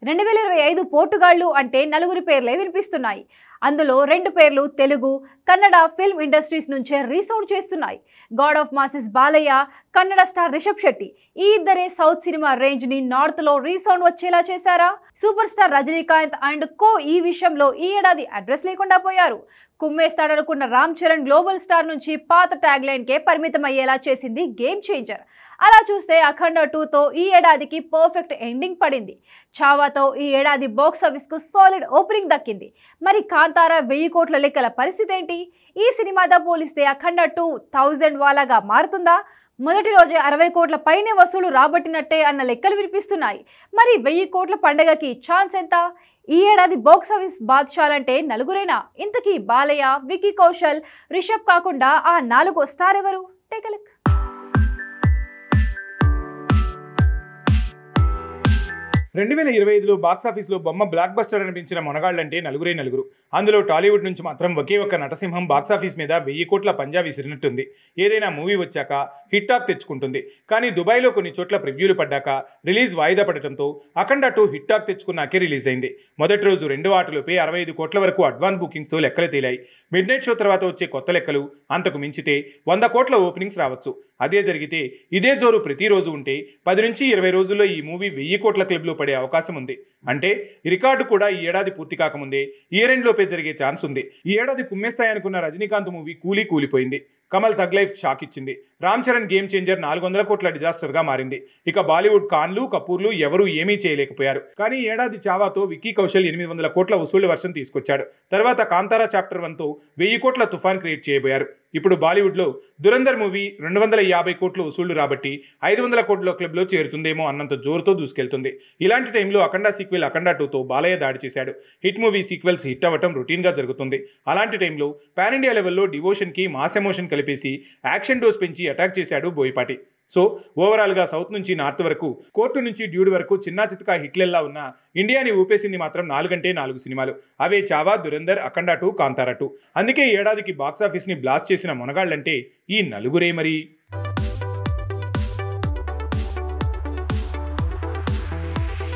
2025 పోర్టుగాళ్లు అంటే నలుగురి పేర్లే వినిపిస్తున్నాయి. అందులో 2 పేర్లు తెలుగు, కన్నడ ఫిల్మ్ ఇండస్ట్రీస్ నుంచే రీసౌండ్ చేస్తున్నాయి. God of masses Balayya, Kannada star Rishab Shetty ఈ ఇద్దరే సౌత్ సినిమా రేంజ్ ని నార్త్ లో రీసౌండ్ వచ్చేలా చేశారా? Super star Rajinikanth and co ఈ విషయంలో ఈ ఏడాది అడ్రస్ లేకుండా పోయారు. కుమ్మేస్తాడనుకున్న రామ్ చరణ్ గ్లోబల్ స్టార్ నుంచి పాత ట్యాగ్ లైన్ కే పరిమితం అయ్యేలా చేసింది గేమ్ చేంజర్. అలా చూస్తే అఖండ 2తో ఈ ఏడాదికి పర్ఫెక్ట్ ఎండింగ్ పడింది. చావాతో ఈ ఏడాది బాక్స్ ఆఫీస్ కు సాలిడ్ ఓపెనింగ్ దక్కింది. మరి కాంతారా 1000 కోట్ల లెక్కల పరిస్థితి ఏంటి? ఈ సినిమాతో పోలిస్తే అఖండ 2 1000 వాలాగా మారుతుందా? మొదటి రోజే 60 కోట్ల పైనే వసూలు రాబట్టినట్టే అన్న లెక్కలు వినిపిస్తున్నాయి. మరి 1000 కోట్ల పండగకి ఛాన్స్ ఎంత? ఈ ఏడాది బాక్స్ ఆఫీస్ బాద్షాలంటే నలుగురేనా? ఇంతకీ బాలయ్య, విక్కీ కౌశల్, రిషబ్ కాకుండా ఆ 4వ స్టార్ ఎవరు? Take a look. 2025లో బాక్సాఫీస్లో బొమ్మ బ్లాక్ బస్టర్ అనిపించిన మొనగాళ్లంటే నలుగురే నలుగురు. అందులో టాలీవుడ్ నుంచి మాత్రం ఒకే ఒక్క నటసింహం బాక్సాఫీస్ మీద 1000 కోట్ల పంజా విసిరినట్టుంది. ఏదైనా మూవీ వచ్చాక హిట్ టాక్ తెచ్చుకుంటుంది. కానీ దుబాయ్లో కొన్ని చోట్ల ప్రివ్యూలు పడ్డాక రిలీజ్ వాయిదా పడటంతో అఖండ 2 హిట్ టాక్ తెచ్చుకున్నాకే రిలీజ్ అయింది. మొదటి రోజు 2 ఆటలపై 65 కోట్ల వరకు అడ్వాన్స్ బుకింగ్స్తో లెక్కలు తేలాయి. మిడ్ నైట్ షో తర్వాత వచ్చే కొత్త లెక్కలు అంతకు మించితే 100 కోట్ల ఓపెనింగ్స్ రావచ్చు. అదే జరిగితే ఇదే జోరు ప్రతిరోజు ఉంటే 10 నుంచి 20 రోజుల్లో ఈ మూవీ 1000 కోట్ల క్లబ్లో పడే అవకాశం ఉంది. అంటే ఈ రికార్డు కూడా ఈ ఏడాది పూర్తి కాకముందే ఇయర్ ఎండ్ లోపే జరిగే ఛాన్స్ ఉంది. ఈ ఏడాది కుమ్మేస్తాయనుకున్న రజనీకాంత్ మూవీ కూలిపోయింది. కమల్ థగ్ లైఫ్ షాక్ ఇచ్చింది. రామ్ చరణ్ గేమ్ చేంజర్ 400 కోట్ల డిజాస్టర్ గా మారింది. ఇక బాలీవుడ్ ఖాన్లు, కపూర్లు ఎవరూ ఏమీ చేయలేకపోయారు. కానీ ఏడాది చావాతో విక్కీ కౌశల్ 800 కోట్ల వసూళ్ల వర్షం తీసుకొచ్చాడు. తర్వాత కాంతారా చాప్టర్ 1తో 1000 కోట్ల తుఫాన్ క్రియేట్ చేయబోయారు. ఇప్పుడు బాలీవుడ్లో దురంధర్ మూవీ 250 కోట్లు వసూళ్లు రాబట్టి 500 కోట్ల క్లబ్లో చేరుతుందేమో అన్నంత జోరుతో దూసుకెళ్తుంది. ఇలాంటి టైంలో అఖండ సీక్వెల్ అఖండ 2తో బాలయ్య దాడి చేశాడు. హిట్ మూవీ సీక్వెల్స్ హిట్ అవ్వటం రొటీన్గా జరుగుతుంది. అలాంటి టైంలో పాన్ ఇండియా లెవెల్లో డివోషన్కి మాస్ ఎమోషన్ కలిపేసి యాక్షన్ డోస్ పెంచి అటాక్ చేశాడు బోయపాటి. సో ఓవరాల్గా సౌత్ నుంచి నార్త్ వరకు, కోర్టు నుంచి డ్యూడ్ వరకు చిన్నా చితకా హిట్లెల్లా ఉన్న ఇండియాని ఊపేసింది మాత్రం 4 అంటే 4 సినిమాలు. అవే చావా, దురంధర్, అఖండ 2, కాంతారా 2. అందుకే ఈ ఏడాదికి బాక్సాఫీస్ని బ్లాస్ట్ చేసిన మొనగాళ్లంటే ఈ నలుగురే మరి.